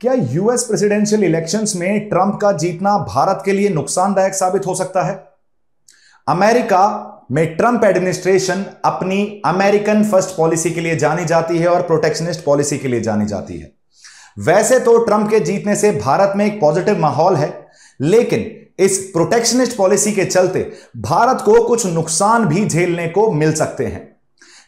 क्या US presidential elections में Trump का जीतना भारत के लिए नुकसानदायक साबित हो सकता है? अमेरिका में ट्रंप एडमिनिस्ट्रेशन अपनी अमेरिकन फर्स्ट पॉलिसी के लिए जानी जाती है और प्रोटेक्शनिस्ट पॉलिसी के लिए जानी जाती है। वैसे तो ट्रंप के जीतने से भारत में एक पॉजिटिव माहौल है, लेकिन इस प्रोटेक्शनिस्ट पॉलिसी के चलते भारत को कुछ नुकसान भी झेलने को मिल सकते हैं।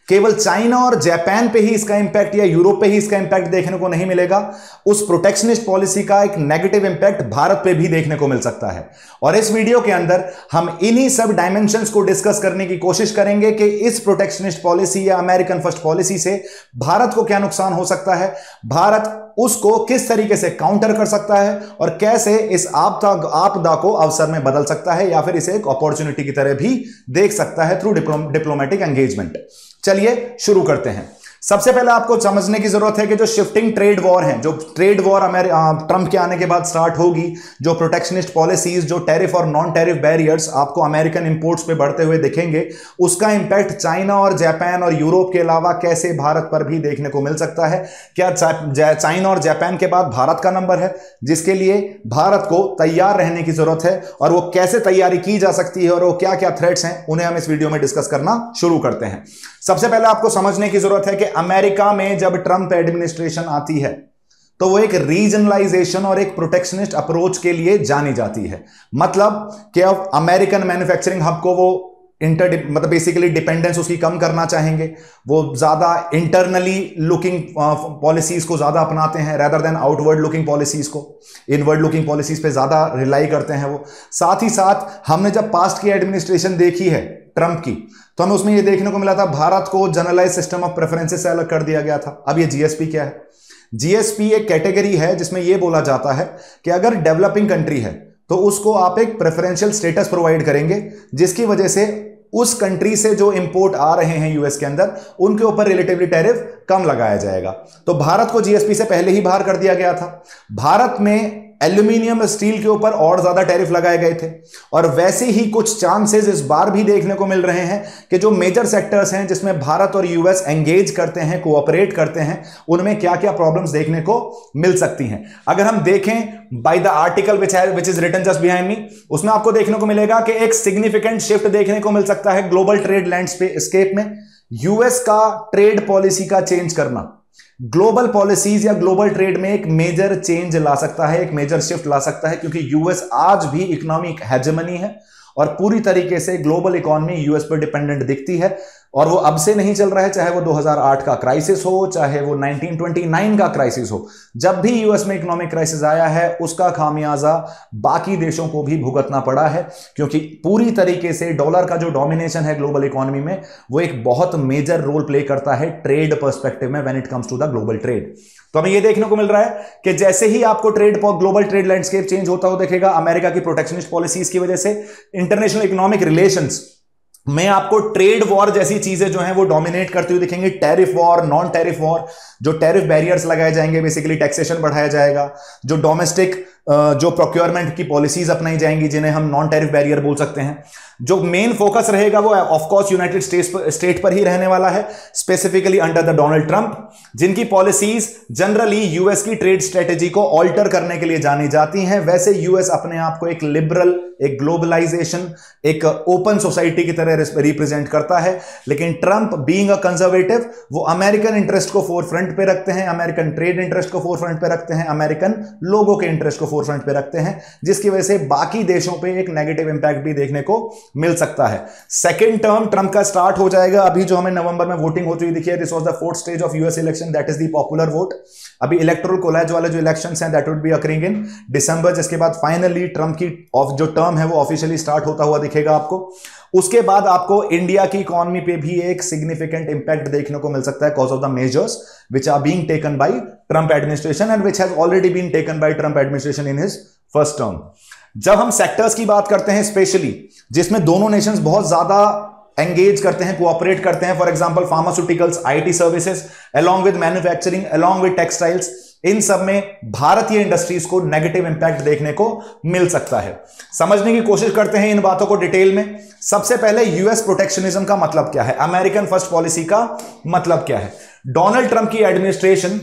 केवल चाइना और जापान पे ही इसका इंपैक्ट या यूरोप पे ही इसका इंपैक्ट देखने को नहीं मिलेगा, उस प्रोटेक्शनिस्ट पॉलिसी का एक नेगेटिव इंपैक्ट भारत पे भी देखने को मिल सकता है। और इस वीडियो के अंदर हम इन्हीं सब डायमेंशंस को डिस्कस करने की कोशिश करेंगे कि इस प्रोटेक्शनिस्ट पॉलिसी या अमेरिकन फर्स्ट पॉलिसी से भारत को क्या नुकसान हो सकता है, भारत उसको किस तरीके से काउंटर कर सकता है और कैसे इस आपदा को अवसर में बदल सकता है या फिर इसे एक अपॉर्चुनिटी की तरह भी देख सकता है थ्रू डिप्लोमेटिक एंगेजमेंट। चलिए शुरू करते हैं। सबसे पहले आपको समझने की जरूरत है कि जो शिफ्टिंग ट्रेड वॉर है, जो ट्रेड वॉर ट्रंप के आने के बाद स्टार्ट होगी, जो प्रोटेक्शनिस्ट पॉलिसीज, जो टैरिफ और नॉन टैरिफ बैरियर्स आपको अमेरिकन इंपोर्ट्स पे बढ़ते हुए दिखेंगे, उसका इंपैक्ट चाइना और जापान और यूरोप के अलावा कैसे भारत पर भी देखने को मिल सकता है। क्या चाइना और जापान के बाद भारत का नंबर है, जिसके लिए भारत को तैयार रहने की जरूरत है, और वो कैसे तैयारी की जा सकती है और वो क्या क्या थ्रेट्स हैं, उन्हें हम इस वीडियो में डिस्कस करना शुरू करते हैं। सबसे पहले आपको समझने की जरूरत है कि अमेरिका में जब ट्रंप एडमिनिस्ट्रेशन आती है तो वो एक रीजनलाइजेशन और एक प्रोटेक्शनिस्ट अप्रोच के लिए जानी जाती है। मतलब कि अब अमेरिकन मैन्युफैक्चरिंग हब को वो मतलब बेसिकली डिपेंडेंस उसकी कम करना चाहेंगे, वो ज्यादा इंटरनली लुकिंग पॉलिसीज को ज्यादा अपनाते हैं rather than outward looking policies को, इनवर्ड लुकिंग पॉलिसीज पे ज्यादा रिलाई करते हैं वो। साथ ही साथ हमने जब पास्ट की एडमिनिस्ट्रेशन देखी है ट्रंप की, तो हमें उसमें ये देखने को मिला था भारत को जनरलाइज सिस्टम ऑफ प्रेफरेंसेस से अलग कर दिया गया था। अब ये जीएसपी क्या है? जीएसपी एक कैटेगरी है जिसमें यह बोला जाता है कि अगर डेवलपिंग कंट्री है तो उसको आप एक प्रेफरेंशियल स्टेटस प्रोवाइड करेंगे, जिसकी वजह से उस कंट्री से जो इंपोर्ट आ रहे हैं यूएस के अंदर, उनके ऊपर रिलेटिवली टैरिफ कम लगाया जाएगा। तो भारत को जीएसपी से पहले ही बाहर कर दिया गया था। भारत में एल्यूमिनियम स्टील के ऊपर और ज्यादा टैरिफ लगाए गए थे, और वैसे ही कुछ चांसेस इस बार भी देखने को मिल रहे हैं कि जो मेजर सेक्टर्स हैं जिसमें भारत और यूएस एंगेज करते हैं, कोऑपरेट करते हैं, उनमें क्या क्या प्रॉब्लम्स देखने को मिल सकती हैं। अगर हम देखें by the article which is written just behind me, उसमें आपको देखने को मिलेगा कि एक सिग्निफिकेंट शिफ्ट देखने को मिल सकता है ग्लोबल ट्रेड लैंडस्केप में। यूएस का ट्रेड पॉलिसी का चेंज करना ग्लोबल पॉलिसीज या ग्लोबल ट्रेड में एक मेजर चेंज ला सकता है, एक मेजर शिफ्ट ला सकता है, क्योंकि यूएस आज भी इकोनॉमिक हेजेमनी है और पूरी तरीके से ग्लोबल इकोनॉमी यूएस पर डिपेंडेंट दिखती है। और वो अब से नहीं चल रहा है, चाहे वो 2008 का क्राइसिस हो, चाहे वो 1929 का क्राइसिस हो। जब भी यूएस में इकोनॉमिक क्राइसिस आया है, उसका खामियाजा बाकी देशों को भी भुगतना पड़ा है, क्योंकि पूरी तरीके से डॉलर का जो डोमिनेशन है ग्लोबल इकोनॉमी में, वो एक बहुत मेजर रोल प्ले करता है ट्रेड पर्सपेक्टिव में when it comes to the global trade. तो हमें यह देखने को मिल रहा है कि जैसे ही आपको ग्लोबल ट्रेड लैंडस्केप चेंज होता हुआ दिखेगा अमेरिका की प्रोटेक्शनिस्ट पॉलिसीज की वजह से, इंटरनेशनल इकोनॉमिक रिलेशंस में आपको ट्रेड वॉर जैसी चीजें जो हैं वो डोमिनेट करती हुई दिखेंगी। Tariff war, non tariff war, जो टैरिफ बैरियर्स लगाए जाएंगे, बेसिकली टैक्सेशन बढ़ाया जाएगा, जो डोमेस्टिक जो प्रोक्योरमेंट की पॉलिसीज अपनाई जाएंगी जिन्हें हम नॉन टैरिफ बैरियर बोल सकते हैं। जो मेन फोकस रहेगा वो ऑफ कोर्स यूनाइटेड स्टेट पर ही रहने वाला है, specifically under the Donald Trump, जिनकी पॉलिसीज जनरली यूएस की ट्रेड स्ट्रेटेजी को ऑल्टर करने के लिए जानी जाती हैं। वैसे यूएस अपने आप को एक लिबरल, एक ग्लोबलाइजेशन, एक ओपन सोसाइटी की तरह रिप्रेजेंट करता है, लेकिन ट्रंप बीइंग अ कंजर्वेटिव, वो अमेरिकन इंटरेस्ट को फोरफ्रंट पे रखते हैं, अमेरिकन ट्रेड इंटरेस्ट को फोरफ्रंट पे रखते हैं, अमेरिकन लोगों के इंटरेस्ट को फोरफ्रंट पे रखते हैं, जिसकी वजह से बाकी देशों पे एक नेगेटिव इंपैक्ट भी देखने को मिल सकता है। सेकेंड टर्म ट्रंप का स्टार्ट हो जाएगा। अभी जो हमें नवंबर में वोटिंग होती हुई दिखी है, this was the fourth stage of US election, that is the popular vote. अभी इलेक्टोरल कॉलेज वाले जो इलेक्शंस हैं that would be occurring in December, जिसके बाद फाइनली ट्रंप की जो टर्म है वो ऑफिशियली स्टार्ट होता हुआ दिखेगा आपको। उसके बाद आपको इंडिया की इकोनॉमी पे भी एक सिग्निफिकेंट इंपैक्ट देखने को मिल सकता है cause of the measures which are being taken by Trump administration and which has already been taken by Trump administration in his first term. जब हम सेक्टर्स की बात करते हैं स्पेशली जिसमें दोनों नेशंस बहुत ज्यादा एंगेज करते हैं, कोऑपरेट करते हैं, for example pharmaceuticals, IT services, along with manufacturing, along with textiles, इन सब में भारतीय इंडस्ट्रीज को नेगेटिव इंपैक्ट देखने को मिल सकता है। समझने की कोशिश करते हैं इन बातों को डिटेल में। सबसे पहले यूएस प्रोटेक्शनिज्म का मतलब क्या है, अमेरिकन फर्स्ट पॉलिसी का मतलब क्या है। डोनाल्ड ट्रंप की एडमिनिस्ट्रेशन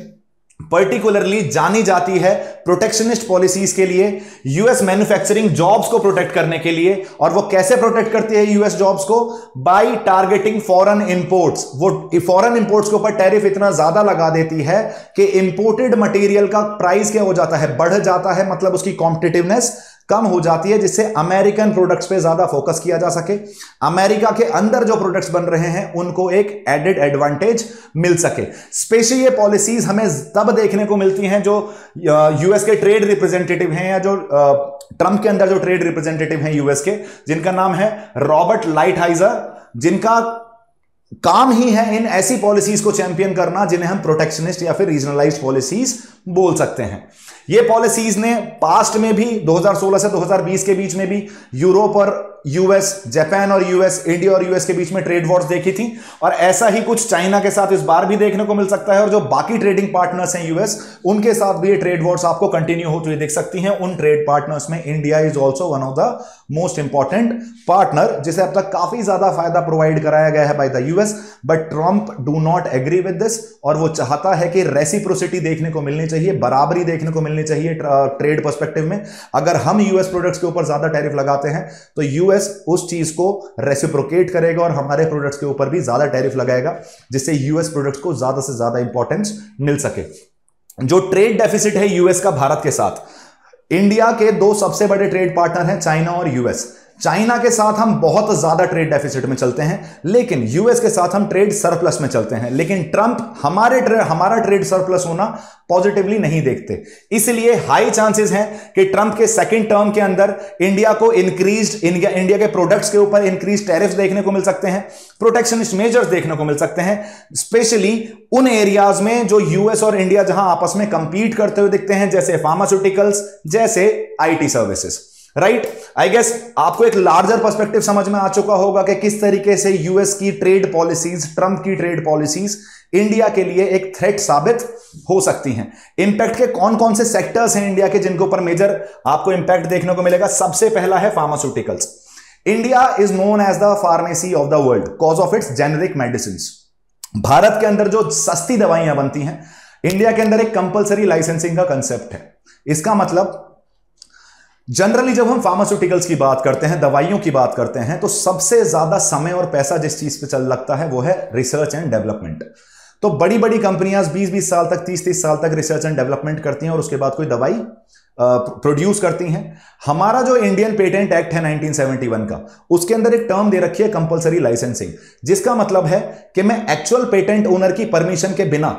पर्टिकुलरली जानी जाती है प्रोटेक्शनिस्ट पॉलिसीज के लिए, यूएस मैन्युफैक्चरिंग जॉब्स को प्रोटेक्ट करने के लिए। और वो कैसे प्रोटेक्ट करती है यूएस जॉब्स को? By targeting foreign imports. वो फॉरेन इंपोर्ट्स के ऊपर टैरिफ इतना ज्यादा लगा देती है कि इंपोर्टेड मटेरियल का प्राइस क्या हो जाता है? बढ़ जाता है, मतलब उसकी कॉम्पिटिटिवनेस कम हो जाती है, जिससे अमेरिकन प्रोडक्ट्स पे ज्यादा फोकस किया जा सके, अमेरिका के अंदर जो प्रोडक्ट्स बन रहे हैं उनको एक एडेड एडवांटेज मिल सके। स्पेशली ये पॉलिसीज हमें तब देखने को मिलती हैं जो यूएस के ट्रेड रिप्रेजेंटेटिव हैं, या जो ट्रंप के अंदर जो ट्रेड रिप्रेजेंटेटिव हैं यूएस के, जिनका नाम है रॉबर्ट लाइटहाइजर, जिनका काम ही है इन ऐसी पॉलिसीज को चैंपियन करना जिन्हें हम प्रोटेक्शनिस्ट या फिर रीजनलाइज्ड पॉलिसीज बोल सकते हैं। ये पॉलिसीज ने पास्ट में भी 2016 से 2020 के बीच में भी यूरोप और यूएस, जापान और यूएस, इंडिया और यूएस के बीच में ट्रेड वॉर्स देखी थी, और ऐसा ही कुछ चाइना के साथ इस बार भी देखने को मिल सकता है। और जो बाकी ट्रेडिंग पार्टनर्स हैं यूएस, उनके साथ भी ये ट्रेड वॉर्स आपको कंटिन्यू होते हुए देख सकती हैं। उन ट्रेड पार्टनर्स में India is also one of the most important partner, जिसे अब तक काफी ज्यादा फायदा प्रोवाइड कराया गया है by the US. But Trump do not agree with this, और वो चाहता है कि रेसिप्रोसिटी देखने को मिलनी चाहिए, बराबरी देखने को मिलनी चाहिए ट्रेड पर्सपेक्टिव में। अगर हम यूएस प्रोडक्ट्स के ऊपर ज्यादा टैरिफ लगाते हैं तो यूएस उस चीज को रेसिप्रोकेट करेगा और हमारे प्रोडक्ट्स के ऊपर भी ज्यादा टैरिफ लगाएगा, जिससे यूएस प्रोडक्ट्स को ज्यादा से ज्यादा इंपॉर्टेंस मिल सके। जो ट्रेड डेफिसिट है यूएस का भारत के साथ, इंडिया के दो सबसे बड़े ट्रेड पार्टनर हैं चाइना और यूएस। चाइना के साथ हम बहुत ज्यादा ट्रेड डेफिसिट में चलते हैं, लेकिन यूएस के साथ हम ट्रेड सरप्लस में चलते हैं। लेकिन ट्रंप हमारा ट्रेड सरप्लस होना पॉजिटिवली नहीं देखते, इसलिए हाई चांसेस हैं कि ट्रंप के सेकंड टर्म के अंदर इंडिया को इंडिया के प्रोडक्ट्स के ऊपर इंक्रीज टैरिफ्स देखने को मिल सकते हैं, प्रोटेक्शनिस्ट मेजर्स देखने को मिल सकते हैं, स्पेशली उन एरियाज में जो यूएस और इंडिया जहां आपस में कंपीट करते हुए दिखते हैं, जैसे फार्मास्यूटिकल्स, जैसे IT services. Right, I guess आपको एक लार्जर पर्सपेक्टिव समझ में आ चुका होगा कि किस तरीके से यूएस की ट्रेड पॉलिसीज, ट्रंप की ट्रेड पॉलिसीज इंडिया के लिए एक थ्रेट साबित हो सकती हैं। इंपैक्ट के कौन कौन से सेक्टर्स हैं इंडिया के जिनके ऊपर मेजर आपको इंपैक्ट देखने को मिलेगा? सबसे पहला है pharmaceuticals. India is known as the pharmacy of the world cause of its generic medicine. Bharat के अंदर जो सस्ती दवाइयां बनती हैं, इंडिया के अंदर एक कंपलसरी लाइसेंसिंग का कंसेप्ट है। इसका मतलब जनरली जब हम फार्मास्यूटिकल्स की बात करते हैं, दवाइयों की बात करते हैं, तो सबसे ज्यादा समय और पैसा जिस चीज पे चल लगता है वो है रिसर्च एंड डेवलपमेंट। तो बड़ी बड़ी कंपनियां 20-20 साल तक, 30-30 साल तक रिसर्च एंड डेवलपमेंट करती हैं और उसके बाद कोई दवाई प्रोड्यूस करती हैं। हमारा जो इंडियन पेटेंट एक्ट है 1971 का, उसके अंदर एक टर्म दे रखी है कंपलसरी लाइसेंसिंग, जिसका मतलब है कि मैं एक्चुअल पेटेंट ओनर की परमिशन के बिना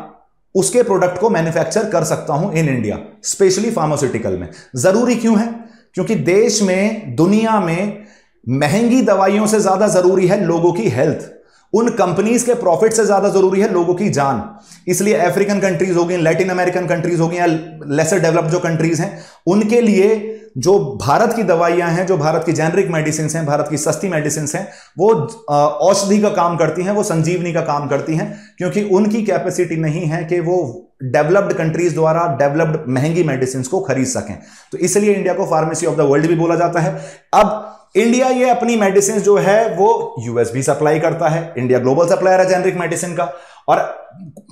उसके प्रोडक्ट को मैन्युफैक्चर कर सकता हूं इन इंडिया, स्पेशली फार्मास्यूटिकल में। जरूरी क्यों है? क्योंकि देश में, दुनिया में महंगी दवाइयों से ज्यादा जरूरी है लोगों की हेल्थ, उन कंपनीज के प्रॉफिट से ज्यादा जरूरी है लोगों की जान। इसलिए अफ्रीकन कंट्रीज हो गई, लैटिन अमेरिकन कंट्रीज हो गई, या लेसर डेवलप्ड जो कंट्रीज हैं, उनके लिए जो भारत की दवाइयां हैं, जो भारत की जेनरिक मेडिसिन हैं, भारत की सस्ती मेडिसिन हैं, वो औषधि का काम करती हैं, वो संजीवनी का काम करती हैं, क्योंकि उनकी कैपेसिटी नहीं है कि वो डेवलप्ड कंट्रीज द्वारा डेवलप्ड महंगी मेडिसिन को खरीद सकें। तो इसलिए इंडिया को फार्मेसी ऑफ द वर्ल्ड भी बोला जाता है। अब इंडिया ये अपनी मेडिसिन जो है वो यूएस भी सप्लाई करता है, इंडिया ग्लोबल सप्लायर है जेनरिक मेडिसिन का, और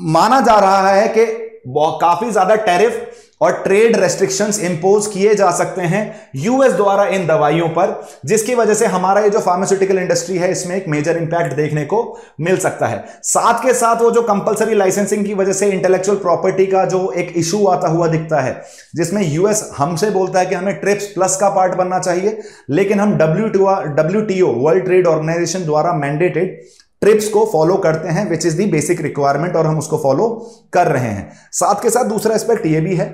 माना जा रहा है कि काफी ज्यादा टैरिफ और ट्रेड रेस्ट्रिक्शंस इंपोज किए जा सकते हैं यूएस द्वारा इन दवाइयों पर, जिसकी वजह से हमारा ये जो फार्मास्यूटिकल इंडस्ट्री है इसमें एक मेजर इंपैक्ट देखने को मिल सकता है। साथ के साथ वो जो कंपलसरी लाइसेंसिंग की वजह से इंटेलेक्चुअल प्रॉपर्टी का जो एक इशू आता हुआ दिखता है, जिसमें यूएस हमसे बोलता है कि हमें ट्रिप्स प्लस का पार्ट बनना चाहिए, लेकिन हम WTO वर्ल्ड ट्रेड ऑर्गेनाइजेशन द्वारा मैंडेटेड ट्रिप्स को फॉलो करते हैं, which is the basic requirement, और हम उसको फॉलो कर रहे हैं। साथ के साथ दूसरा एस्पेक्ट ये भी है,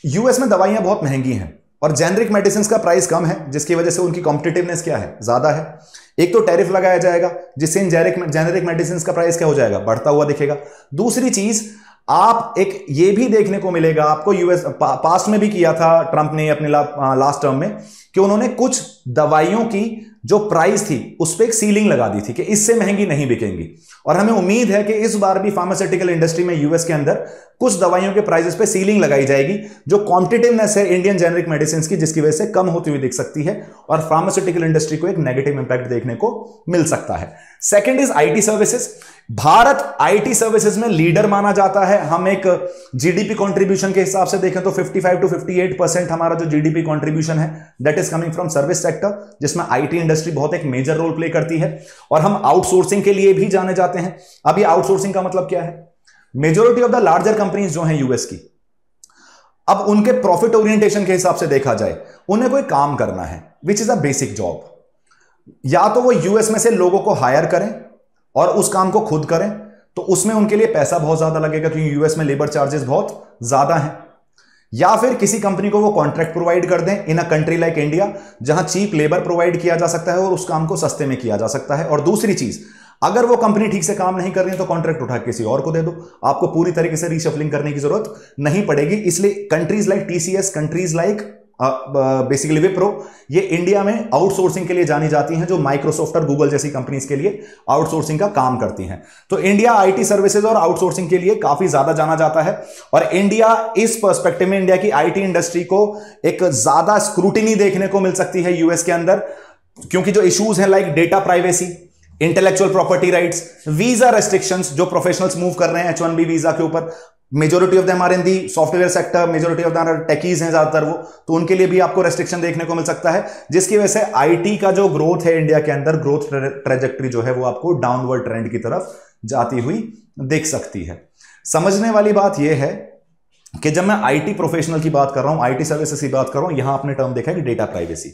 यूएस में दवाइयां बहुत महंगी हैं और जेनरिक मेडिसिन का प्राइस कम है, जिसकी वजह से उनकी कॉम्पिटिटिवनेस क्या है, ज्यादा है। एक तो टैरिफ लगाया जाएगा, जिससे इन जेनरिक मेडिसिन का प्राइस क्या हो जाएगा, बढ़ता हुआ दिखेगा। दूसरी चीज, आप एक ये भी देखने को मिलेगा आपको, यूएस पास्ट में भी किया था ट्रंप ने अपने लास्ट टर्म में, कि उन्होंने कुछ दवाइयों की जो प्राइस थी उस पर एक सीलिंग लगा दी थी कि इससे महंगी नहीं बिकेंगी। और हमें उम्मीद है कि इस बार भी फार्मास्यूटिकल इंडस्ट्री में यूएस के अंदर कुछ दवाइयों के प्राइसेस पे सीलिंग लगाई जाएगी, जो कॉम्पिटिटिवनेस है इंडियन जेनरिक मेडिसिन की, जिसकी वजह से कम होती हुई दिख सकती है और फार्मास्यूटिकल इंडस्ट्री को एक नेगेटिव इंपैक्ट देखने को मिल सकता है। Second is IT services. Bharat IT services में लीडर माना जाता है। हम एक जीडीपी कंट्रीब्यूशन के हिसाब से देखें तो 55 to 58% हमारा जो जीडीपी कंट्रीब्यूशन है that is coming from service sector, जिसमें आईटी इंडस्ट्री बहुत एक मेजर रोल प्ले करती है। और हम आउटसोर्सिंग के लिए भी जाने जाते हैं। अब ये आउटसोर्सिंग का मतलब क्या है? Majority of the larger companies जो हैं यूएस की, अब उनके प्रॉफिट ओरिएंटेशन के हिसाब से देखा जाए, उन्हें कोई काम करना है which is a basic job. या तो वो यूएस में से लोगों को हायर करें और उस काम को खुद करें, तो उसमें उनके लिए पैसा बहुत ज्यादा लगेगा क्योंकि यूएस में लेबर चार्जेस बहुत ज्यादा हैं। या फिर किसी कंपनी को वो कॉन्ट्रैक्ट प्रोवाइड कर दें इन अ कंट्री लाइक इंडिया, जहां चीप लेबर प्रोवाइड किया जा सकता है और उस काम को सस्ते में किया जा सकता है। और दूसरी चीज, अगर वो कंपनी ठीक से काम नहीं कर रही है तो कॉन्ट्रैक्ट उठा किसी और को दे दो, आपको पूरी तरीके से रीशफलिंग करने की जरूरत नहीं पड़ेगी। इसलिए countries like TCS, countries like basically Wipro, ये इंडिया में आउटसोर्सिंग के लिए जानी जाती हैं, जो माइक्रोसॉफ्ट और गूगल जैसी कंपनीज के लिए आउटसोर्सिंग का काम करती हैं। तो इंडिया आईटी सर्विसेज और आउटसोर्सिंग के लिए काफी ज्यादा जाना जाता है। और इंडिया इस पर्सपेक्टिव में, इंडिया की आईटी इंडस्ट्री को एक ज्यादा स्क्रूटिनी देखने को मिल सकती है यूएस के अंदर, क्योंकि जो इश्यूज हैं like data privacy, intellectual property rights, visa restrictions, जो प्रोफेशनल्स मूव कर रहे हैं H1B वीजा के ऊपर, majority of them are in the software sector, majority of them techies हैं ज्यादातर वो, तो उनके लिए भी आपको रेस्ट्रिक्शन देखने को मिल सकता है, जिसकी वजह से आईटी का जो ग्रोथ है इंडिया के अंदर, ग्रोथ ट्रेजेक्टरी जो है वो आपको डाउनवर्ड ट्रेंड की तरफ जाती हुई दिख सकती है। समझने वाली बात यह है कि जब मैं आईटी प्रोफेशनल की बात कर रहा हूं, आईटी सर्विसेज की बात कर रहा हूं, यहां आपने टर्म देखा है कि डेटा प्राइवेसी,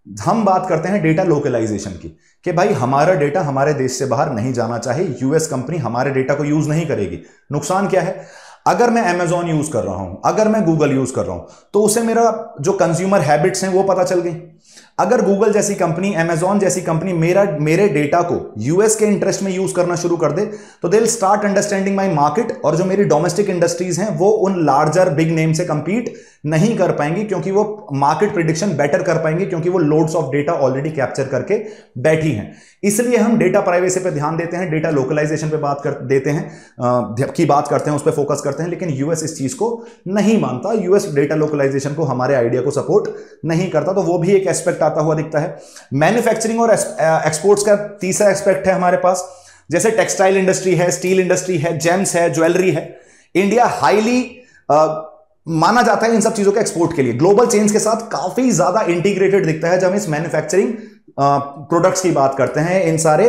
हम बात करते हैं डेटा लोकलाइजेशन की, कि भाई हमारा डेटा हमारे देश से बाहर नहीं जाना चाहिए, यूएस कंपनी हमारे डेटा को यूज नहीं करेगी। नुकसान क्या है? अगर मैं Amazon यूज कर रहा हूं, अगर मैं गूगल यूज कर रहा हूं, तो उसे मेरा जो कंज्यूमर हैबिट्स हैं वो पता चल गई। अगर गूगल जैसी कंपनी, Amazon जैसी कंपनी मेरे डेटा को यूएस के इंटरेस्ट में यूज करना शुरू कर दे, तो they will start understanding my market, और जो मेरी डोमेस्टिक इंडस्ट्रीज हैं वो उन लार्जर बिग नेम से कंपीट नहीं कर पाएंगी, क्योंकि वो मार्केट प्रिडिक्शन बेटर कर पाएंगे, क्योंकि वो loads of data already capture करके बैठी हैं। इसलिए हम डेटा प्राइवेसी पे ध्यान देते हैं, डेटा लोकलाइजेशन पे बात करते हैं, उस पर फोकस करते हैं, लेकिन यूएस इस चीज को नहीं मानता। यूएस डेटा लोकलाइजेशन को, हमारे आइडिया को सपोर्ट नहीं करता, तो वो भी एक एस्पेक्ट आता हुआ दिखता है। मैन्युफैक्चरिंग और एक्सपोर्ट्स का तीसरा एस्पेक्ट है हमारे पास, जैसे टेक्सटाइल इंडस्ट्री है, स्टील इंडस्ट्री है, जेम्स है, ज्वेलरी है। इंडिया हाईली माना जाता है इन सब चीजों के एक्सपोर्ट के लिए, ग्लोबल चेन्स के साथ काफी ज्यादा इंटीग्रेटेड दिखता है जब हम इस मैन्युफैक्चरिंग प्रोडक्ट्स की बात करते हैं, इन सारे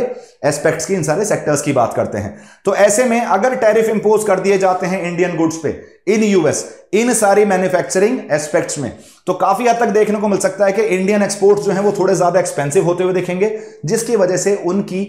एस्पेक्ट्स की, इन सारे सेक्टर्स की बात करते हैं। तो ऐसे में अगर टैरिफ इंपोज कर दिए जाते हैं इंडियन गुड्स पे इन यूएस, इन सारी मैन्युफैक्चरिंग एस्पेक्ट्स में, तो काफी हद तक देखने को मिल सकता है कि इंडियन एक्सपोर्ट्स जो हैं वो थोड़े ज्यादा एक्सपेंसिव होते हुए दिखेंगे, जिसकी वजह से उनकी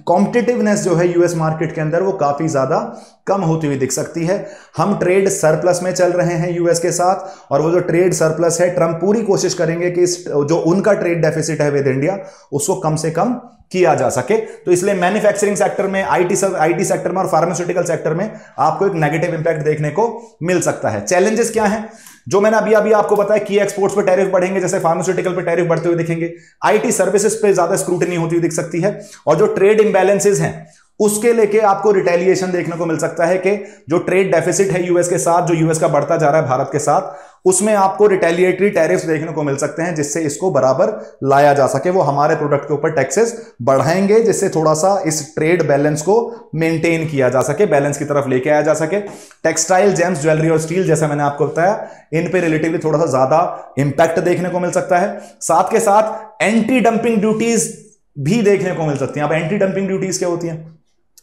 कॉम्पिटिटिवनेस जो है यूएस मार्केट के अंदर वो काफी ज्यादा कम होती हुई दिख सकती है। हम ट्रेड सरप्लस में चल रहे हैं यूएस के साथ, और वो जो ट्रेड सरप्लस है, ट्रंप पूरी कोशिश करेंगे कि जो उनका ट्रेड डेफिसिट है विद इंडिया उसको कम से कम किया जा सके। तो इसलिए मैन्युफैक्चरिंग सेक्टर में, आईटी सेक्टर में और फार्मास्यूटिकल सेक्टर में आपको एक नेगेटिव इंपैक्ट देखने को मिल सकता है। चैलेंजेस क्या हैं? जो मैंने अभी आपको बताया कि एक्सपोर्ट्स पे टैरिफ बढ़ेंगे, जैसे फार्मास्यूटिकल पे टैरिफ बढ़ते हुए दिखेंगे, आईटी सर्विसेज पे ज्यादा स्क्रूटनी होती हुई दिख सकती है, और जो ट्रेड इंबैलेंसेज हैं उसके लेके आपको रिटेलिएशन देखने को मिल सकता है कि जो ट्रेड डेफिसिट है यूएस के साथ, जो यूएस का बढ़ता जा रहा है भारत के साथ, उसमें आपको रिटेलिएटरी टैरिफ्स देखने को मिल सकते हैं, जिससे इसको बराबर लाया जा सके। वो हमारे प्रोडक्ट के ऊपर टैक्सेस बढ़ाएंगे, जिससे थोड़ा सा इस ट्रेड बैलेंस को मेंटेन किया जा सके, बैलेंस की तरफ लेके आया जा सके। टेक्सटाइल, जेम्स, ज्वेलरी और स्टील, जैसा मैंने आपको बताया, इन पे रिलेटिवली थोड़ा सा ज्यादा इंपैक्ट देखने को मिल सकता है। साथ के साथ एंटी डंपिंग ड्यूटीज भी देखने को मिल सकती हैं। अब एंटी डंपिंग ड्यूटीज क्या होती हैं?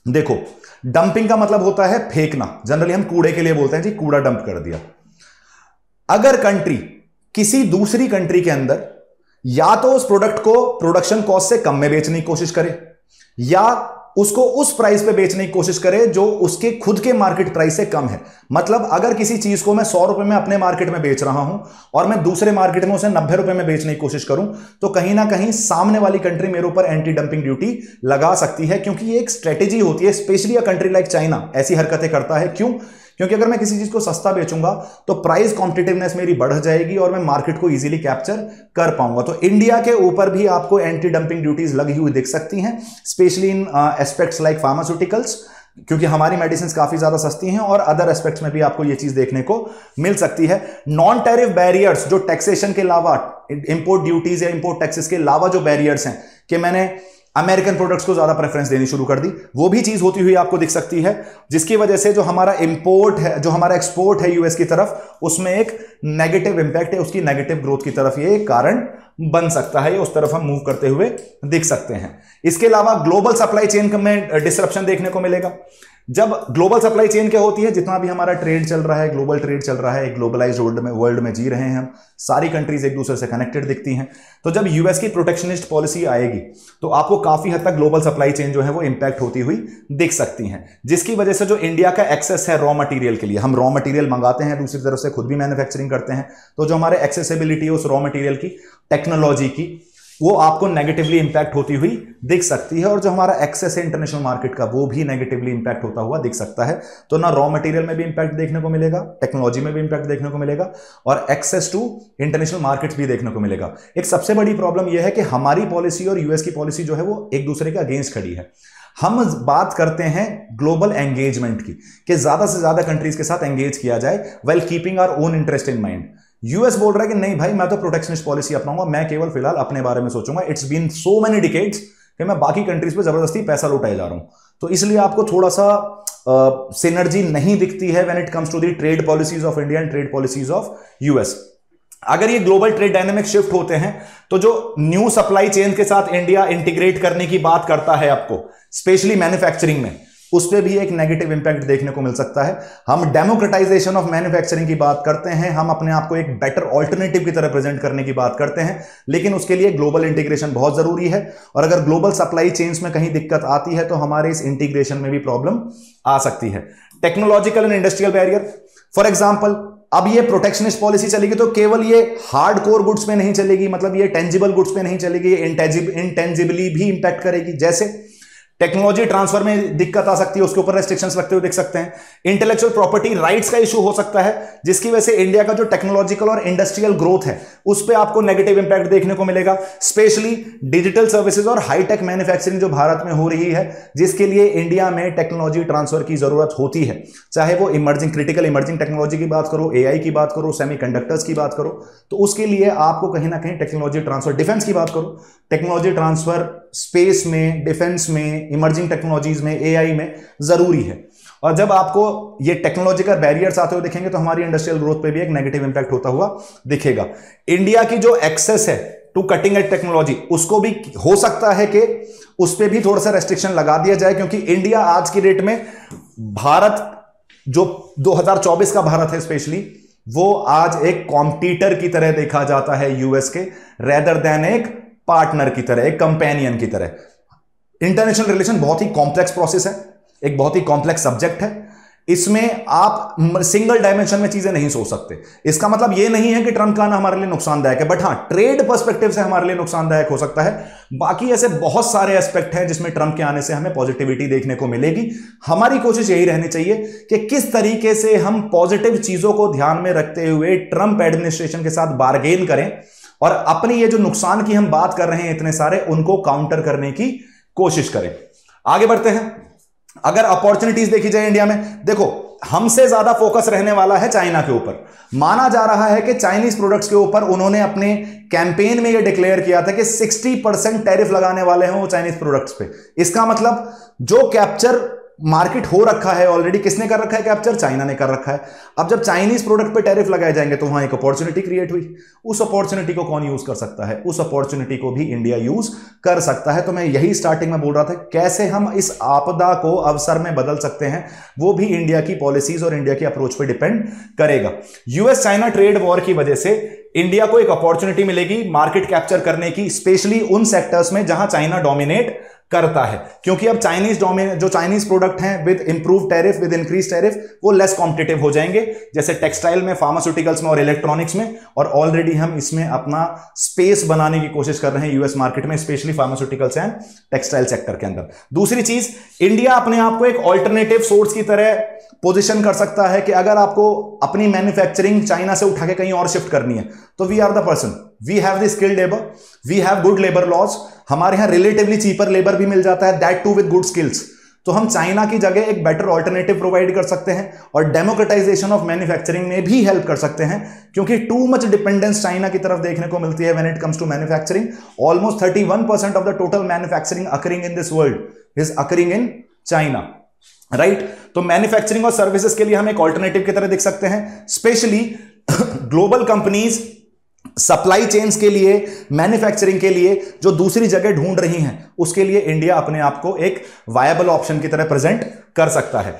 देखो, डंपिंग का मतलब होता है फेंकना, जनरली हम कूड़े के लिए बोलते हैं जी, कूड़ा डंप कर दिया। अगर कंट्री किसी दूसरी कंट्री के अंदर या तो उस प्रोडक्ट को प्रोडक्शन कॉस्ट से कम में बेचने की कोशिश करे, या उसको उस प्राइस पे बेचने की कोशिश करे जो उसके खुद के मार्केट प्राइस से कम है। मतलब अगर किसी चीज को मैं 100 रुपए में अपने मार्केट में बेच रहा हूं और मैं दूसरे मार्केट में उसे 90 रुपए में बेचने की कोशिश करूं, तो कहीं ना कहीं सामने वाली कंट्री मेरे ऊपर एंटी डंपिंग ड्यूटी लगा सकती है, क्योंकि ये एक स्ट्रेटेजी होती है। Specially a country like China ऐसी हरकतें करता है। क्यों? क्योंकि अगर मैं किसी चीज को सस्ता बेचूंगा तो प्राइस कॉम्पिटिटिवनेस मेरी बढ़ जाएगी और मैं मार्केट को इजीली कैप्चर कर पाऊंगा। तो इंडिया के ऊपर भी आपको एंटी डंपिंग ड्यूटीज लगी हुई दिख सकती हैं, specially in aspects like pharmaceuticals, क्योंकि हमारी मेडिसिन काफी ज्यादा सस्ती हैं, और अदर एस्पेक्ट्स में भी आपको यह चीज देखने को मिल सकती है। नॉन टैरिफ बैरियर्स, जो टैक्सेशन के अलावा, इंपोर्ट ड्यूटीज या इंपोर्ट टैक्सेस के अलावा जो बैरियर्स हैं कि मैंने अमेरिकन प्रोडक्ट्स को ज्यादा प्रेफरेंस देनी शुरू कर दी, वो भी चीज होती हुई आपको दिख सकती है, जिसकी वजह से जो हमारा इंपोर्ट है, जो हमारा एक्सपोर्ट है यूएस की तरफ, उसमें एक नेगेटिव इंपैक्ट है, उसकी नेगेटिव ग्रोथ की तरफ ये कारण बन सकता है, उस तरफ हम मूव करते हुए दिख सकते हैं। इसके अलावा ग्लोबल सप्लाई चेन में डिसरप्शन देखने को मिलेगा। जब ग्लोबल सप्लाई चेन क्या होती है, जितना भी हमारा ट्रेड चल रहा है, ग्लोबल ट्रेड चल रहा है, ग्लोबलाइज्ड वर्ल्ड में जी रहे हैं हम, सारी कंट्रीज एक दूसरे से कनेक्टेड दिखती हैं। तो जब यूएस की प्रोटेक्शनिस्ट पॉलिसी आएगी तो आपको काफी हद तक ग्लोबल सप्लाई चेन जो है वो इंपैक्ट होती हुई दिख सकती हैं, जिसकी वजह से जो इंडिया का एक्सेस है रॉ मटेरियल के लिए, हम रॉ मटेरियल मंगाते हैं, दूसरी तरफ से खुद भी मैन्युफैक्चरिंग करते हैं, तो जो हमारे एक्सेसिबिलिटी है उस रॉ मटेरियल की, टेक्नोलॉजी की, वो आपको नेगेटिवली इंपैक्ट होती हुई दिख सकती है, और जो हमारा एक्सेस है इंटरनेशनल मार्केट का वो भी नेगेटिवली इंपैक्ट होता हुआ दिख सकता है। तो ना रॉ मटेरियल में भी इंपैक्ट देखने को मिलेगा, टेक्नोलॉजी में भी इंपैक्ट देखने को मिलेगा, और एक्सेस टू इंटरनेशनल मार्केट्स भी देखने को मिलेगा। एक सबसे बड़ी प्रॉब्लम यह है कि हमारी पॉलिसी और यूएस की पॉलिसी जो है वो एक दूसरे के अगेंस्ट खड़ी है। हम बात करते हैं ग्लोबल एंगेजमेंट की, कि ज्यादा से ज्यादा कंट्रीज के साथ एंगेज किया जाए well keeping our own interest in mind. US बोल रहा है कि नहीं भाई, मैं तो प्रोटेक्शनिस्ट पॉलिसी अपनाऊंगा, मैं केवल फिलहाल अपने बारे में सोचूंगा। It's been so many decades कि मैं बाकी कंट्रीज पे जबरदस्ती पैसा लुटाए जा रहा हूं। तो इसलिए आपको थोड़ा सा सिनर्जी नहीं दिखती है when it comes to the trade policies of India and trade policies of US. अगर ये ग्लोबल ट्रेड डायनेमिक शिफ्ट होते हैं तो जो न्यू सप्लाई चेन के साथ इंडिया इंटीग्रेट करने की बात करता है आपको, स्पेशली मैन्युफैक्चरिंग में, उस पर भी एक नेगेटिव इंपैक्ट देखने को मिल सकता है। हम डेमोक्रेटाइजेशन ऑफ मैन्युफैक्चरिंग की बात करते हैं, हम अपने आप को एक बेटर ऑल्टरनेटिव की तरह प्रेजेंट करने की बात करते हैं, लेकिन उसके लिए ग्लोबल इंटीग्रेशन बहुत जरूरी है, और अगर ग्लोबल सप्लाई चेन्स में कहीं दिक्कत आती है तो हमारे इस इंटीग्रेशन में भी प्रॉब्लम आ सकती है। Technological and industrial barrier, for example, अब ये प्रोटेक्शनिस्ट पॉलिसी चलेगी तो केवल ये हार्ड कोर गुड्स पे नहीं चलेगी, मतलब ये टेंजिबल गुड्स पे नहीं चलेगी, ये इंटेंजिबली भी इंपैक्ट करेगी। जैसे टेक्नोलॉजी ट्रांसफर में दिक्कत आ सकती है, उसके ऊपर रेस्ट्रिक्शंस लगते हुए दिख सकते हैं। इंटेलेक्चुअल प्रॉपर्टी राइट्स का इशू हो सकता है, जिसकी वजह से इंडिया का जो टेक्नोलॉजिकल और इंडस्ट्रियल ग्रोथ है उस पर आपको नेगेटिव इंपैक्ट देखने को मिलेगा, स्पेशली डिजिटल सर्विसेज और हाईटेक मैन्युफैक्चरिंग जो भारत में हो रही है, जिसके लिए इंडिया में टेक्नोलॉजी ट्रांसफर की जरूरत होती है। चाहे वो इमर्जिंग, क्रिटिकल इमर्जिंग टेक्नोलॉजी की बात करो, एआई की बात करो, सेमीकंडक्टर्स की बात करो, तो उसके लिए आपको कहीं ना कहीं टेक्नोलॉजी ट्रांसफर, डिफेंस की बात करो, टेक्नोलॉजी ट्रांसफर स्पेस में, डिफेंस में, इमर्जिंग टेक्नोलॉजीज में, एआई में जरूरी है। और जब आपको ये टेक्नोलॉजिकल बैरियर्स आते हुए दिखेंगे तो हमारी इंडस्ट्रियल ग्रोथ पे भी एक नेगेटिव इंपैक्ट होता हुआ दिखेगा। इंडिया की जो एक्सेस है टू कटिंग एज टेक्नोलॉजी, उसको भी हो सकता है कि उस पर भी थोड़ा सा रेस्ट्रिक्शन लगा दिया जाए, क्योंकि इंडिया आज की डेट में, भारत जो 2024 का भारत है स्पेशली, वो आज एक कॉम्पिटिटर की तरह देखा जाता है यूएस के, रेदर देन एक पार्टनर की तरह, एक कंपेनियन की तरह। इंटरनेशनल रिलेशन बहुत ही कॉम्प्लेक्स प्रोसेस है, एक बहुत ही कॉम्प्लेक्स सब्जेक्ट है। इसमें आप सिंगल डायमेंशन में चीजें नहीं सोच सकते। इसका मतलब यह नहीं है कि ट्रंप का आना हमारे लिए नुकसानदायक है, बट हाँ, ट्रेड पर्सपेक्टिव से हमारे लिए नुकसानदायक हो सकता है। बाकी ऐसे बहुत सारे एस्पेक्ट हैं जिसमें ट्रंप के आने से हमें पॉजिटिविटी देखने को मिलेगी। हमारी कोशिश यही रहनी चाहिए कि किस तरीके से हम पॉजिटिव चीजों को ध्यान में रखते हुए ट्रंप एडमिनिस्ट्रेशन के साथ बार्गेन करें, और अपनी ये जो नुकसान की हम बात कर रहे हैं इतने सारे, उनको काउंटर करने की कोशिश करें। आगे बढ़ते हैं। अगर अपॉर्चुनिटीज देखी जाए इंडिया में, देखो, हमसे ज्यादा फोकस रहने वाला है चाइना के ऊपर। माना जा रहा है कि चाइनीज प्रोडक्ट्स के ऊपर उन्होंने अपने कैंपेन में यह डिक्लेयर किया था कि 60% टैरिफ लगाने वाले हैं वो चाइनीज प्रोडक्ट्स पे। इसका मतलब जो कैप्चर मार्केट हो रखा है ऑलरेडी, किसने कर रखा है कैप्चर? चाइना ने कर रखा है। अब जब चाइनीज प्रोडक्ट पे टैरिफ लगाए जाएंगे तो वहां एक अपॉर्चुनिटी क्रिएट हुई। उस अपॉर्चुनिटी को कौन यूज कर सकता है? उस अपॉर्चुनिटी को भी इंडिया यूज कर सकता है। तो मैं यही स्टार्टिंग में बोल रहा था, कैसे हम इस आपदा को अवसर में बदल सकते हैं, वो भी इंडिया की पॉलिसीज और इंडिया की अप्रोच पे डिपेंड करेगा। यूएस चाइना ट्रेड वॉर की वजह से इंडिया को एक अपॉर्चुनिटी मिलेगी मार्केट कैप्चर करने की, स्पेशली उन सेक्टर्स में जहां चाइना डोमिनेट करता है, क्योंकि अब जो चाइनीज प्रोडक्ट हैं with improve tariff, with increase tariff, वो लेस कॉम्पिटिटिव हो जाएंगे, जैसे टेक्सटाइल में, फार्मास्यूटिकल्स में और इलेक्ट्रॉनिक्स में। और ऑलरेडी हम इसमें अपना स्पेस बनाने की कोशिश कर रहे हैं यूएस मार्केट में, specially pharmaceuticals and textile sector के अंदर। दूसरी चीज, इंडिया अपने आप को एक ऑल्टरनेटिव सोर्स की तरह पोजीशन कर सकता है कि अगर आपको अपनी मैन्युफैक्चरिंग चाइना से उठा के कहीं और शिफ्ट करनी है, तो we are the person, we have the skilled labour, we have good labour laws, हमारे यहां रिलेटिवली चीपर लेबर भी मिल जाता है, that too with good skills. तो हम चाइना की जगह एक बेटर ऑल्टरनेटिव प्रोवाइड कर सकते हैं और डेमोक्रेटाइजेशन ऑफ मैन्युफैक्चरिंग में भी हेल्प कर सकते हैं, क्योंकि टू मच डिपेंडेंस चाइना की तरफ देखने को मिलती है when it comes to manufacturing. Almost 31% of the total manufacturing occurring in this world is occurring in China, right. तो मैन्युफैक्चरिंग और सर्विसेज के लिए हम एक ऑल्टरनेटिव की तरह देख सकते हैं, specially global companies supply chains के लिए, मैन्युफैक्चरिंग के लिए जो दूसरी जगह ढूंढ रही हैं, उसके लिए इंडिया अपने आप को एक वायबल ऑप्शन की तरह प्रेजेंट कर सकता है।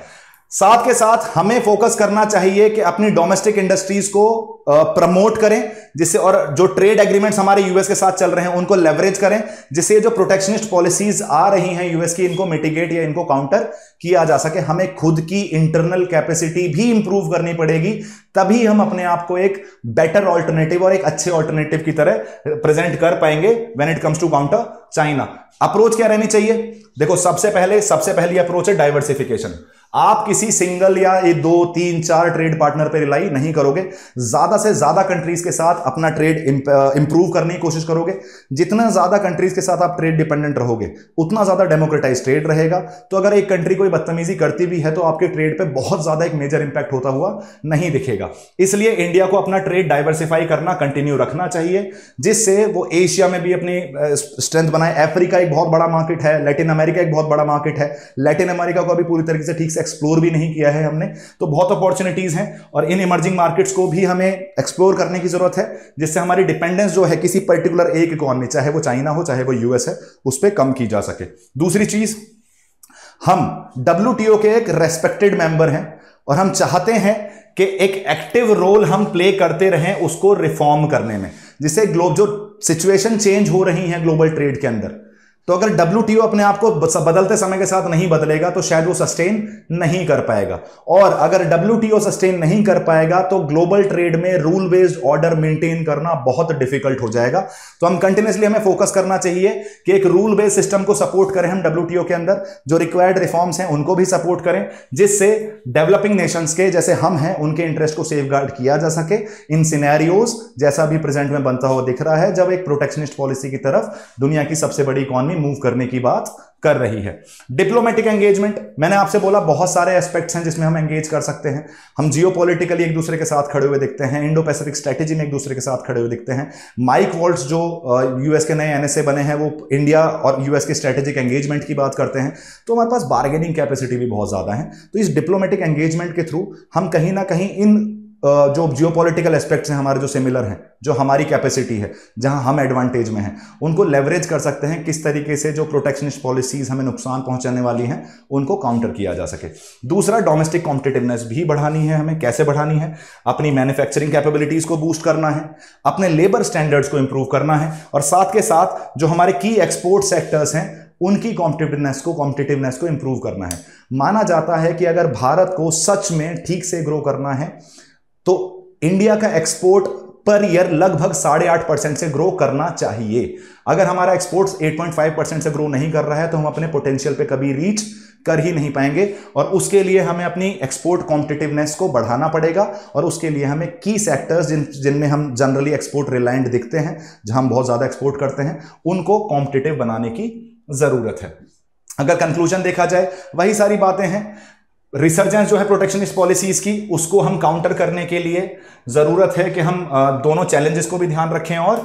साथ के साथ हमें फोकस करना चाहिए कि अपनी डोमेस्टिक इंडस्ट्रीज को प्रमोट करें, जिससे, और जो ट्रेड एग्रीमेंट्स हमारे यूएस के साथ चल रहे हैं उनको लेवरेज करें, जिससे जो प्रोटेक्शनिस्ट पॉलिसीज आ रही हैं यूएस की, इनको मिटिगेट या इनको काउंटर किया जा सके। हमें खुद की इंटरनल कैपेसिटी भी इंप्रूव करनी पड़ेगी, तभी हम अपने आप को एक बेटर ऑल्टरनेटिव और एक अच्छे ऑल्टरनेटिव की तरह प्रेजेंट कर पाएंगे when it comes to counter China. Approach क्या रहनी चाहिए? देखो, सबसे पहली अप्रोच है डाइवर्सिफिकेशन। आप किसी सिंगल या 2, 3, 4 ट्रेड पार्टनर पर रिलाई नहीं करोगे, ज्यादा से ज्यादा कंट्रीज के साथ अपना ट्रेड इंप्रूव करने की कोशिश करोगे। जितना ज्यादा कंट्रीज के साथ आप ट्रेड डिपेंडेंट रहोगे, उतना ज्यादा डेमोक्रेटाइज ट्रेड रहेगा। तो अगर एक कंट्री कोई बदतमीजी करती भी है, तो आपके ट्रेड पे बहुत ज्यादा एक मेजर इंपैक्ट होता हुआ नहीं दिखेगा। इसलिए इंडिया को अपना ट्रेड डाइवर्सिफाई करना कंटिन्यू रखना चाहिए, जिससे वो एशिया में भी अपनी स्ट्रेंथ बनाए। अफ्रीका एक बहुत बड़ा मार्केट है, लैटिन अमेरिका एक बहुत बड़ा मार्केट है। लैटिन अमेरिका को अभी पूरी तरीके से ठीक से एक्सप्लोर भी नहीं किया है हमने, तो बहुत अपॉर्चुनिटीज हैं और इन इमर्जिंग मार्केट्स को भी हमें एक्सप्लोर करने की जरूरत है, जिससे हमारी डिपेंडेंस जो है किसी पर्टिकुलर एक इकोनॉमी, चाहे वो चाइना हो चाहे वो यूएस है, उस पर कम की जा सके। दूसरी चीज, हम WTO के एक रेस्पेक्टेड मेंबर हैं और हम चाहते हैं कि एक एक्टिव रोल हम प्ले करते रहें उसको रिफॉर्म करने में, जिससे जो सिचुएशन चेंज हो रही है ग्लोबल ट्रेड के अंदर, तो अगर WTO अपने आप को बदलते समय के साथ नहीं बदलेगा तो शायद वो सस्टेन नहीं कर पाएगा। और अगर WTO सस्टेन नहीं कर पाएगा तो ग्लोबल ट्रेड में रूल बेस्ड ऑर्डर मेंटेन करना बहुत डिफिकल्ट हो जाएगा। तो हम कंटिन्यूसली हमें फोकस करना चाहिए कि एक रूल बेस्ड सिस्टम को सपोर्ट करें हम WTO के अंदर, जो रिक्वायर्ड रिफॉर्म्स हैं उनको भी सपोर्ट करें, जिससे डेवलपिंग नेशंस के जैसे हम हैं उनके इंटरेस्ट को सेफगार्ड किया जा सके इन सिनेरियोज जैसा भी प्रेजेंट में बनता हुआ दिख रहा है, जब एक प्रोटेक्शनिस्ट पॉलिसी की तरफ दुनिया की सबसे बड़ी इकोनॉमी मूव करने की बात कर रही है। डिप्लोमेटिक एंगेजमेंट, मैंने आपसे बोला बहुत सारे एस्पेक्ट्स हैं जिसमें हम एंगेज कर सकते हैं। हम जियोपॉलिटिकली एक दूसरे के साथ खड़े हुए दिखते हैं, इंडो पैसिफिक स्ट्रेटेजी में एक दूसरे के साथ खड़े हुए दिखते हैं। माइक वॉल्ट्स जो यूएस के नए NSA बने हैं, वो इंडिया और यूएस के स्ट्रेटेजिक एंगेजमेंट की बात करते हैं, तो हमारे पास बार्गेनिंग कैपेसिटी भी बहुत ज्यादा है। तो इस डिप्लोमेटिक एंगेजमेंट के थ्रू हम कहीं ना कहीं इन जो जियोपॉलिटिकल एस्पेक्ट्स हैं हमारे, जो सिमिलर हैं, जो हमारी कैपेसिटी है, जहां हम एडवांटेज में हैं, उनको लेवरेज कर सकते हैं, किस तरीके से जो प्रोटेक्शनिस्ट पॉलिसीज हमें नुकसान पहुंचाने वाली हैं उनको काउंटर किया जा सके। दूसरा, डोमेस्टिक कॉम्पिटिटिवनेस भी बढ़ानी है हमें। कैसे बढ़ानी है? अपनी मैन्युफैक्चरिंग कैपेबिलिटीज को बूस्ट करना है, अपने लेबर स्टैंडर्ड्स को इंप्रूव करना है, और साथ के साथ जो हमारे की एक्सपोर्ट सेक्टर्स हैं उनकी कॉम्पिटिटिवनेस को इंप्रूव करना है। माना जाता है कि अगर भारत को सच में ठीक से ग्रो करना है तो इंडिया का एक्सपोर्ट पर ईयर लगभग 8.5% से ग्रो करना चाहिए। अगर हमारा एक्सपोर्ट्स 8.5% से ग्रो नहीं कर रहा है तो हम अपने पोटेंशियल पे कभी रीच कर ही नहीं पाएंगे, और उसके लिए हमें अपनी एक्सपोर्ट कॉम्पिटिटिवनेस को बढ़ाना पड़ेगा। और उसके लिए हमें की सेक्टर्स जिनमें हम जनरली एक्सपोर्ट रिलायंट दिखते हैं, जहां हम बहुत ज्यादा एक्सपोर्ट करते हैं, उनको कॉम्पिटिटिव बनाने की जरूरत है। अगर कंक्लूजन देखा जाए, वही सारी बातें हैं। रिसर्जेंस जो है प्रोटेक्शनिस्ट पॉलिसीज की, उसको हम काउंटर करने के लिए जरूरत है कि हम दोनों चैलेंजेस को भी ध्यान रखें और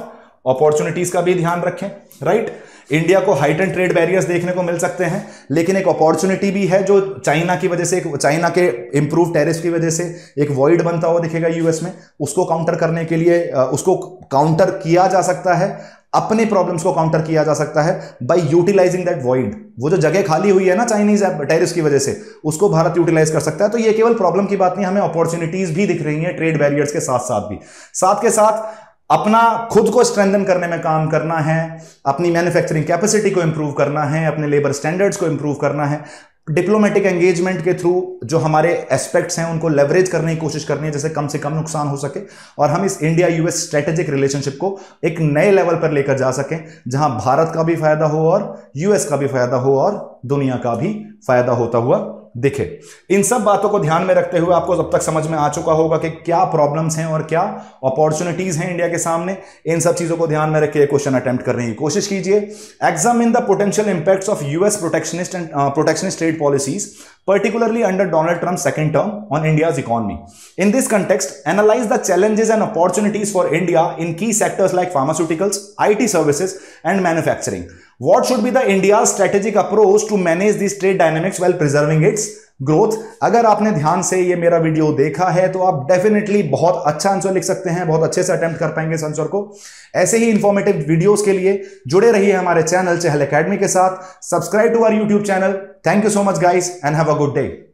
अपॉर्चुनिटीज का भी ध्यान रखें, राइट। इंडिया को हाइटन ट्रेड बैरियर्स देखने को मिल सकते हैं, लेकिन एक अपॉर्चुनिटी भी है जो चाइना की वजह से, चाइना के इंप्रूव टैरिफ की वजह से एक वॉइड बनता हुआ दिखेगा यूएस में। उसको काउंटर करने के लिए उसको काउंटर किया जा सकता है, अपने प्रॉब्लम्स को काउंटर किया जा सकता है बाय यूटिलाइजिंग दैट वॉइड। वो जो जगह खाली हुई है ना चाइनीज टैरिफ की वजह से, उसको भारत यूटिलाइज कर सकता है। तो ये केवल प्रॉब्लम की बात नहीं, हमें अपॉर्चुनिटीज भी दिख रही हैं ट्रेड बैरियर्स के साथ साथ भी। साथ के साथ अपना खुद को स्ट्रेंथन करने में काम करना है, अपनी मैन्युफैक्चरिंग कैपेसिटी को इंप्रूव करना है, अपने लेबर स्टैंडर्ड्स को इंप्रूव करना है, डिप्लोमेटिक एंगेजमेंट के थ्रू जो हमारे एस्पेक्ट्स हैं उनको लेवरेज करने की कोशिश करनी है जिससे कम से कम नुकसान हो सके और हम इस इंडिया यूएस स्ट्रेटेजिक रिलेशनशिप को एक नए लेवल पर लेकर जा सकें जहां भारत का भी फायदा हो और यूएस का भी फायदा हो और दुनिया का भी फायदा होता हुआ दिखे। इन सब बातों को ध्यान में रखते हुए आपको अब तक समझ में आ चुका होगा कि क्या प्रॉब्लम्स हैं और क्या अपॉर्चुनिटीज हैं इंडिया के सामने। इन सब चीजों को ध्यान में रख के क्वेश्चन अटेम्प्ट करने की कोशिश कीजिए। Examine the potential impacts of US protectionist trade policies particularly under Donald Trump's second term on India's economy. In this context, analyze the challenges and opportunities for India in key sectors like pharmaceuticals, IT services, and manufacturing. What should be the India's strategic approach to manage these trade dynamics while preserving its growth? अगर आपने ध्यान से ये मेरा video देखा है तो आप डेफिनेटली बहुत अच्छा आंसर लिख सकते हैं, बहुत अच्छे से अटेम्प्ट कर पाएंगे इस आंसर को। ऐसे ही इंफॉर्मेटिव वीडियोस के लिए जुड़े रहिए हमारे चैनल चहल एकेडमी के साथ। Subscribe to our YouTube channel. Thank you so much guys and have a good day.